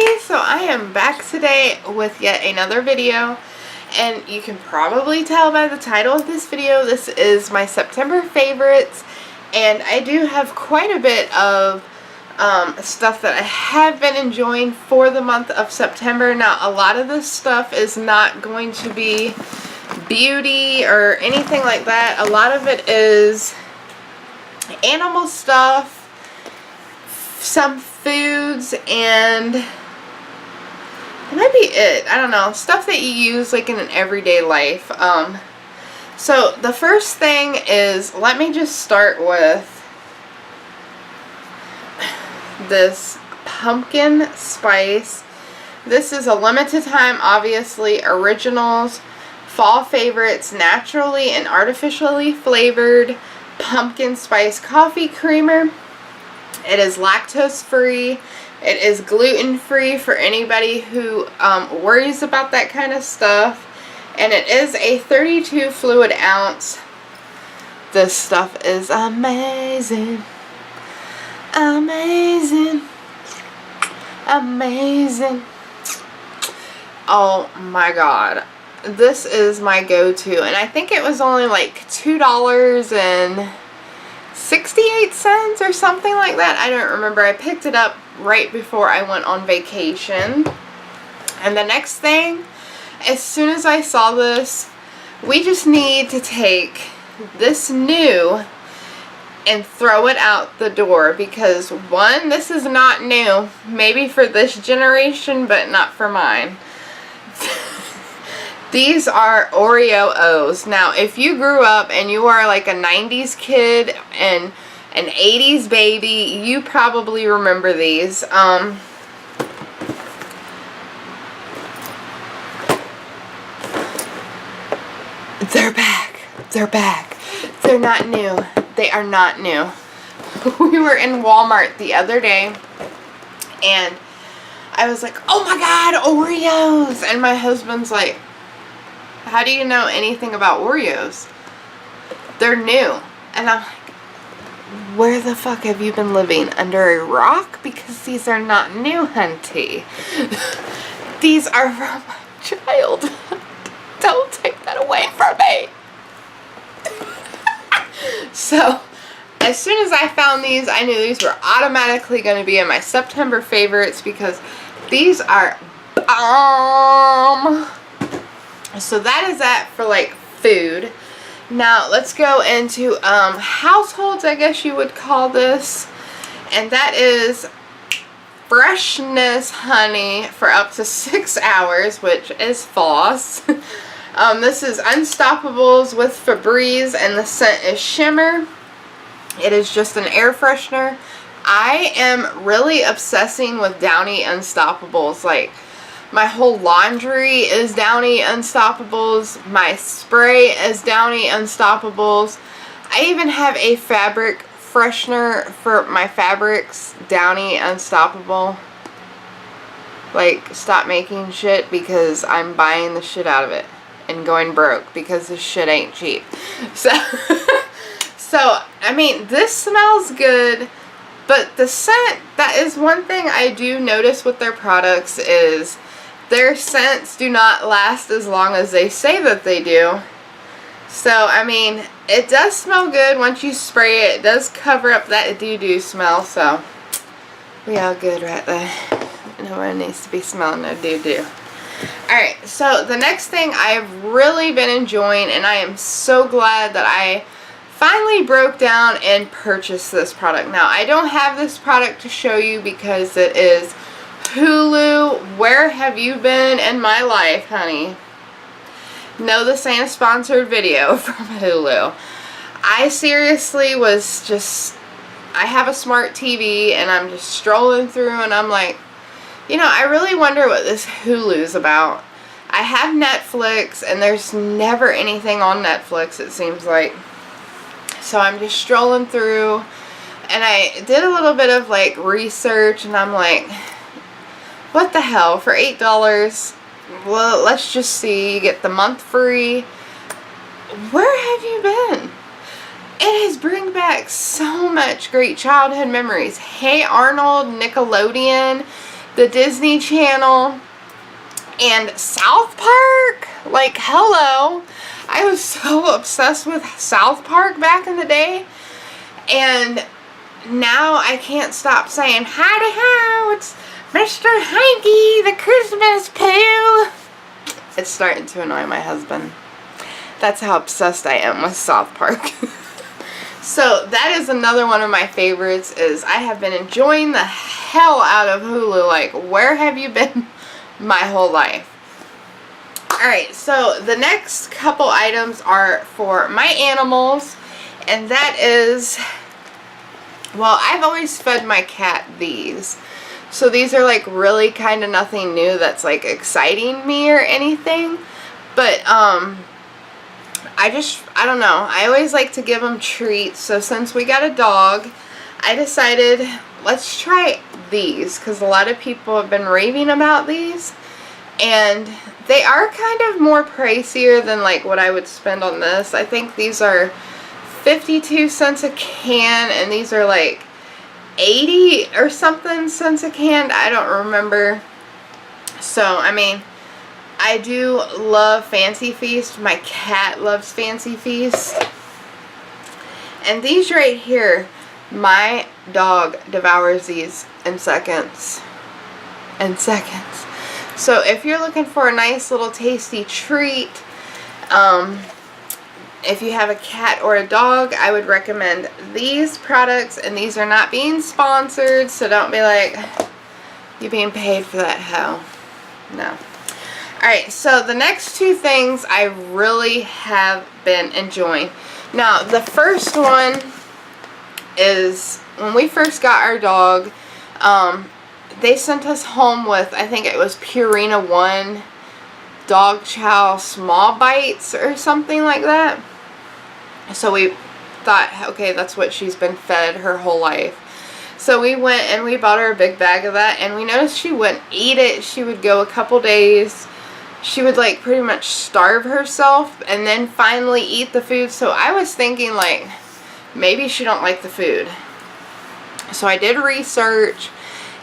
Hey, so I am back today with yet another video, and you can probably tell by the title of this video, this is my September favorites, and I do have quite a bit of stuff that I have been enjoying for the month of September. Now, a lot of this stuff is not going to be beauty or anything like that. A lot of it is animal stuff, some foods, and that might be it. I don't know. Stuff that you use like in an everyday life. So the first thing is, let me just start with this pumpkin spice. This is a limited time, obviously, originals, fall favorites, naturally and artificially flavored pumpkin spice coffee creamer. It is lactose free. It is gluten free for anybody who worries about that kind of stuff. And it is a 32 fluid ounce. This stuff is amazing. Amazing. Amazing. Oh my god. This is my go-to. And I think it was only like $2.68 or something like that. I don't remember. I picked it up right before I went on vacation. And the next thing, as soon as I saw this, we just need to take this new and throw it out the door, because one, this is not new. Maybe for this generation, but not for mine. These are Oreo-O's. Now, if you grew up and you are like a 90s kid and an 80s baby, you probably remember these. They're back. They're back. They're not new. They are not new. We were in Walmart the other day, and I was like, oh my god, Oreos! And my husband's like, how do you know anything about Oreos? They're new. And I'm like, where the fuck have you been living? Under a rock? Because these are not new, hunty. These are from my child. Don't take that away from me. So, as soon as I found these, I knew these were automatically going to be in my September favorites, because these are bomb. So that is that for like food. Now let's go into households, I guess you would call this. And that is freshness honey for up to 6 hours, which is false. This is Unstoppables with Febreze, and the scent is Shimmer. It is just an air freshener. I am really obsessing with Downy Unstoppables. Like, my whole laundry is Downy Unstoppables. My spray is Downy Unstoppables. I even have a fabric freshener for my fabrics, Downy Unstoppable. Like, stop making shit, because I'm buying the shit out of it and going broke because this shit ain't cheap. So, I mean, this smells good, but the scent, that is one thing I do notice with their products, is their scents do not last as long as they say that they do. So, I mean, it does smell good once you spray it. It does cover up that doo-doo smell, so we all good right there. No one needs to be smelling no doo-doo. Alright, so the next thing I've really been enjoying, and I am so glad that I finally broke down and purchased this product. Now, I don't have this product to show you because it is Hulu. Where have you been in my life, honey? No, this ain't a sponsored video from Hulu. I seriously was just, I have a smart TV, and I'm just strolling through, and I'm like, you know, I really wonder what this Hulu's about. I have Netflix, and there's never anything on Netflix, it seems like. So I'm just strolling through, and I did a little bit of like research, and I'm like, what the hell, for $8, well, let's just see, you get the month free. Where have you been? It has bring back so much great childhood memories. Hey Arnold, Nickelodeon, the Disney Channel, and South Park. Like, hello. I was so obsessed with South Park back in the day, and now I can't stop saying, howdy ho, it's Mr. Hanky, the Christmas Pooh. It's starting to annoy my husband. That's how obsessed I am with South Park. So that is another one of my favorites. Is I have been enjoying the hell out of Hulu. Like, where have you been my whole life? Alright, so the next couple items are for my animals, and that is, well, I've always fed my cat these. So these are like really kind of nothing new that's like exciting me or anything. But I don't know. I always like to give them treats. So since we got a dog, I decided let's try these, because a lot of people have been raving about these. And they are kind of more pricier than like what I would spend on this. I think these are 52 cents a can, and these are like 80 or something cents a can. I don't remember. So, I mean, I do love Fancy Feast. My cat loves Fancy Feast. And these right here, my dog devours these in seconds. So if you're looking for a nice little tasty treat, if you have a cat or a dog, I would recommend these products. And these are not being sponsored, so don't be like, you being paid for that, hell. No. Alright, so the next two things I really have been enjoying. Now, the first one is when we first got our dog, they sent us home with, I think it was Purina One Dog Chow Small Bites or something like that. So we thought, okay, that's what she's been fed her whole life. So we went and we bought her a big bag of that, and we noticed she wouldn't eat it. She would go a couple days. She would like pretty much starve herself and then finally eat the food. So I was thinking like, maybe she don't like the food. So I did research,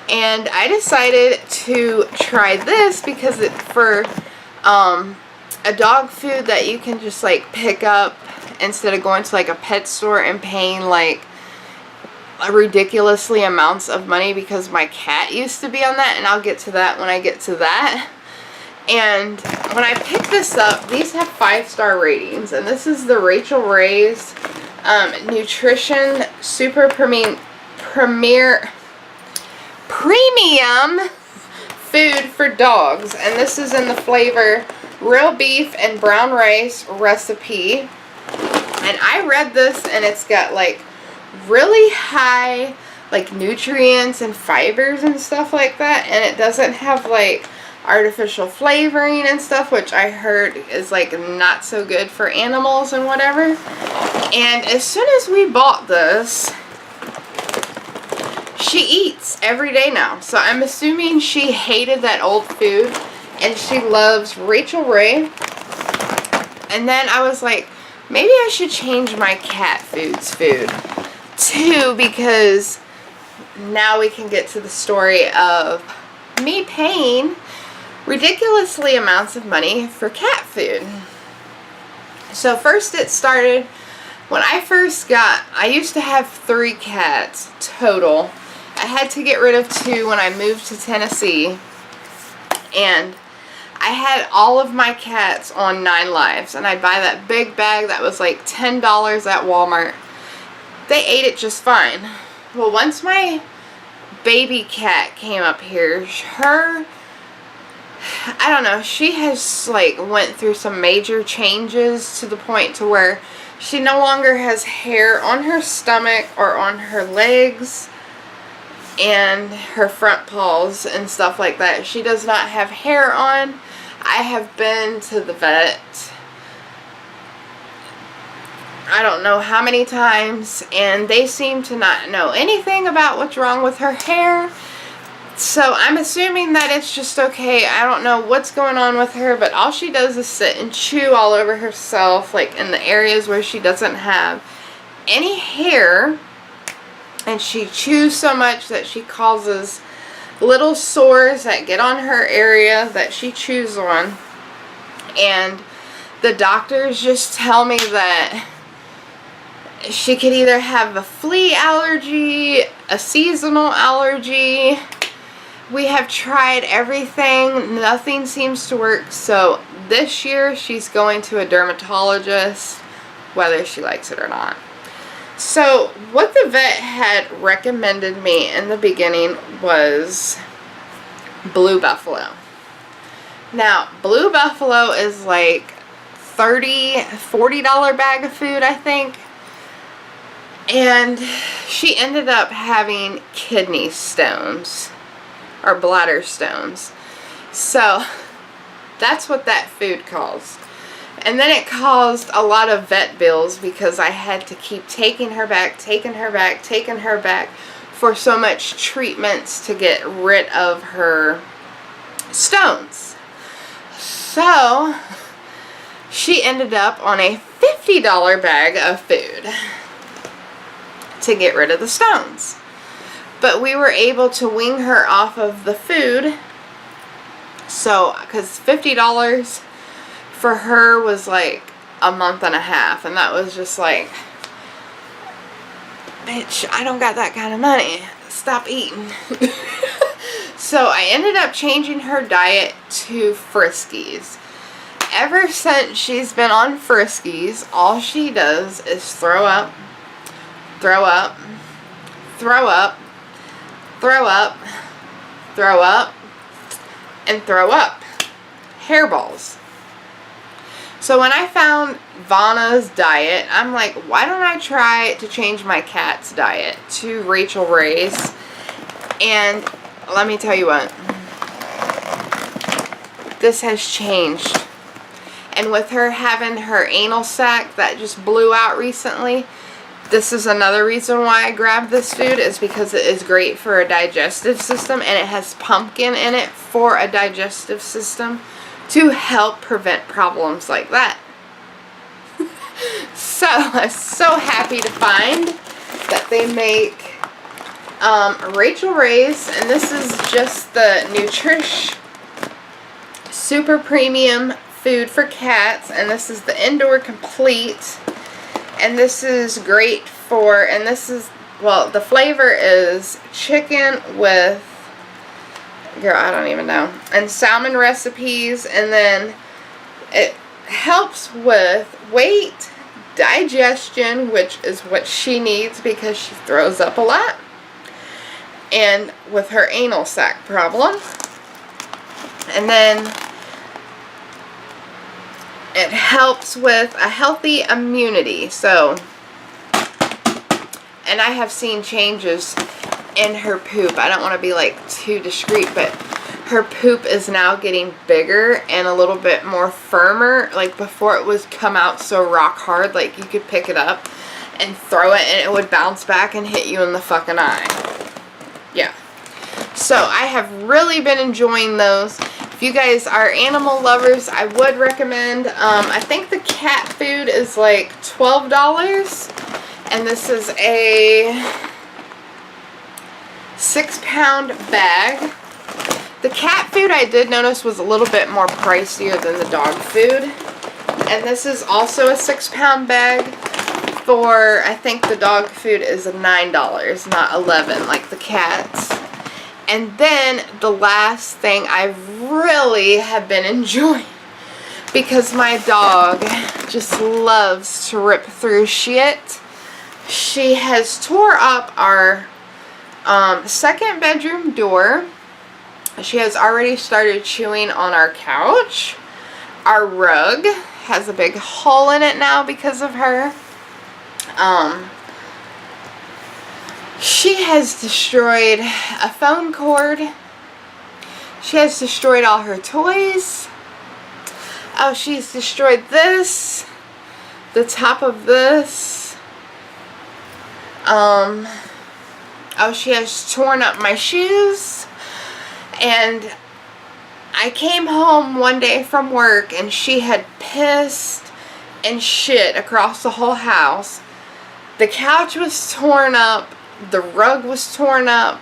and I decided to try this because it's for a dog food that you can just like pick up instead of going to like a pet store and paying like ridiculously amounts of money, because my cat used to be on that, and I'll get to that when I get to that. And when I picked this up, these have 5-star ratings, and this is the Rachel Ray's Nutrition Super Premium Food for Dogs, and this is in the flavor Real Beef and Brown Rice Recipe. And I read this, and it's got like really high like nutrients and fibers and stuff like that, and it doesn't have like artificial flavoring and stuff, which I heard is like not so good for animals and whatever. And as soon as we bought this, she eats every day now. So I'm assuming she hated that old food and she loves Rachel Ray. And then I was like, maybe I should change my cat food's food too, because now we can get to the story of me paying ridiculously amounts of money for cat food. So first it started when I first got, I used to have 3 cats total. I had to get rid of 2 when I moved to Tennessee, and I had all of my cats on 9 Lives, and I'd buy that big bag that was like $10 at Walmart. They ate it just fine. Well, once my baby cat came up here, I don't know, she has like went through some major changes to the point to where she no longer has hair on her stomach or on her legs and her front paws and stuff like that. She does not have hair on. I have been to the vet I don't know how many times, and they seem to not know anything about what's wrong with her hair. So I'm assuming that it's just okay. I don't know what's going on with her, but all she does is sit and chew all over herself, like in the areas where she doesn't have any hair. And she chews so much that she causes little sores that get on her area that she chews on. And the doctors just tell me that she could either have a flea allergy, a seasonal allergy. We have tried everything. Nothing seems to work. So this year she's going to a dermatologist, whether she likes it or not. So what the vet had recommended me in the beginning was Blue Buffalo. Now, Blue Buffalo is like $40 bag of food, I think. And she ended up having kidney stones or bladder stones. So that's what that food caused. And then it caused a lot of vet bills because I had to keep taking her back for so much treatments to get rid of her stones. So she ended up on a $50 bag of food to get rid of the stones. But we were able to wean her off of the food. So, because $50 for her was like a month and a half. And that was just like, bitch, I don't got that kind of money. Stop eating. So I ended up changing her diet to Friskies. Ever since she's been on Friskies, all she does is throw up, throw up, throw up, throw up, throw up, and throw up. Hairballs. So when I found Vanna's diet, I'm like, why don't I try to change my cat's diet to Rachel Ray's? And let me tell you what, this has changed. And with her having her anal sac that just blew out recently, this is another reason why I grabbed this food, is because it is great for a digestive system, and it has pumpkin in it for a digestive system to help prevent problems like that. So I'm so happy to find that they make Rachel Ray's, and this is just the Nutrish Super Premium Food for Cats, and this is the Indoor Complete, and this is great for, and this is, well, the flavor is chicken with, girl, I don't even know, and salmon recipes, and then it helps with weight, digestion, which is what she needs because she throws up a lot, and with her anal sac problem. And then it helps with a healthy immunity. So, and I have seen changes in her poop. I don't want to be like too discreet, but her poop is now getting bigger and a little bit more firmer. Like before, it was come out so rock hard, like you could pick it up and throw it and it would bounce back and hit you in the fucking eye. Yeah. So I have really been enjoying those. If you guys are animal lovers, I would recommend, I think the cat food is like $12, and this is a 6-pound bag. The cat food I did notice was a little bit more pricier than the dog food, and this is also a 6-pound bag. For, I think the dog food is $9, not $11 like the cats. And then the last thing I really have been enjoying, because my dog just loves to rip through shit. She has tore up our second bedroom door. She has already started chewing on our couch. Our rug has a big hole in it now because of her. She has destroyed a phone cord. She has destroyed all her toys. Oh, she's destroyed this. The top of this. Oh, she has torn up my shoes. And I came home one day from work and she had pissed and shit across the whole house. The couch was torn up. The rug was torn up.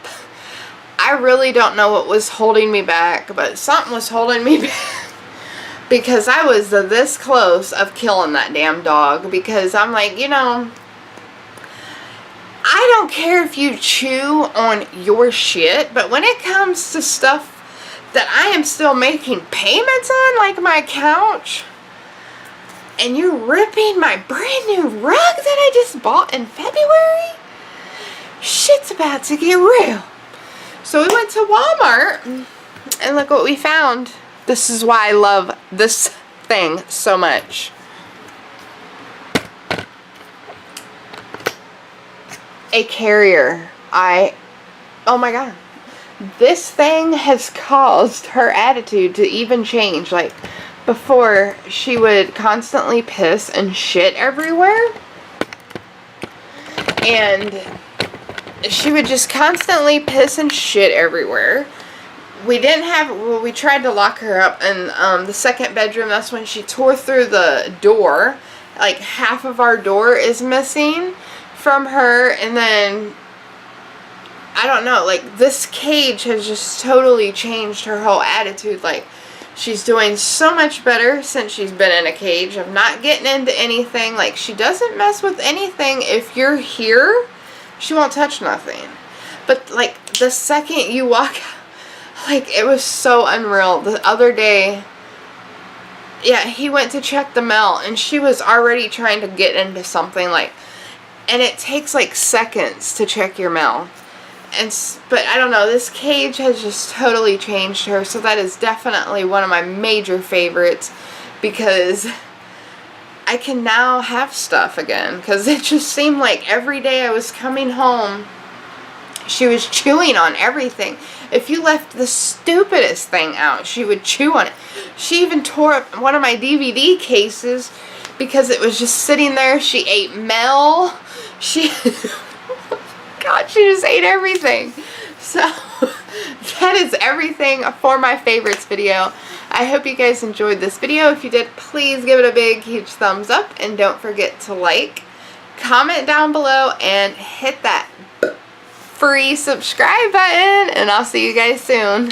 I really don't know what was holding me back, but something was holding me back. Because I was this close of killing that damn dog. Because I'm like, you know, I don't care if you chew on your shit, but when it comes to stuff that I am still making payments on, like my couch, and you're ripping my brand new rug that I just bought in February, shit's about to get real. So we went to Walmart, and look what we found. This is why I love this thing so much. A carrier. Oh my god. This thing has caused her attitude to even change. Like, before, she would constantly piss and shit everywhere. And she would just constantly piss and shit everywhere. We tried to lock her up in the second bedroom. That's when she tore through the door. Like, half of our door is missing from her. And then, I don't know, like, this cage has just totally changed her whole attitude. Like, she's doing so much better since she's been in a cage of not getting into anything. Like, she doesn't mess with anything. If you're here, she won't touch nothing. But, like, the second you walk out, like, it was so unreal. The other day, yeah, he went to check the mail, and she was already trying to get into something, like, and it takes, like, seconds to check your mail. But I don't know, this cage has just totally changed her, so that is definitely one of my major favorites, because I can now have stuff again, because it just seemed like every day I was coming home, she was chewing on everything. If you left the stupidest thing out, she would chew on it. She even tore up one of my DVD cases because it was just sitting there. She ate mail. God, she just ate everything. So, that is everything for my favorites video. I hope you guys enjoyed this video. If you did, please give it a big, huge thumbs up. And don't forget to like, comment down below, and hit that free subscribe button. And I'll see you guys soon.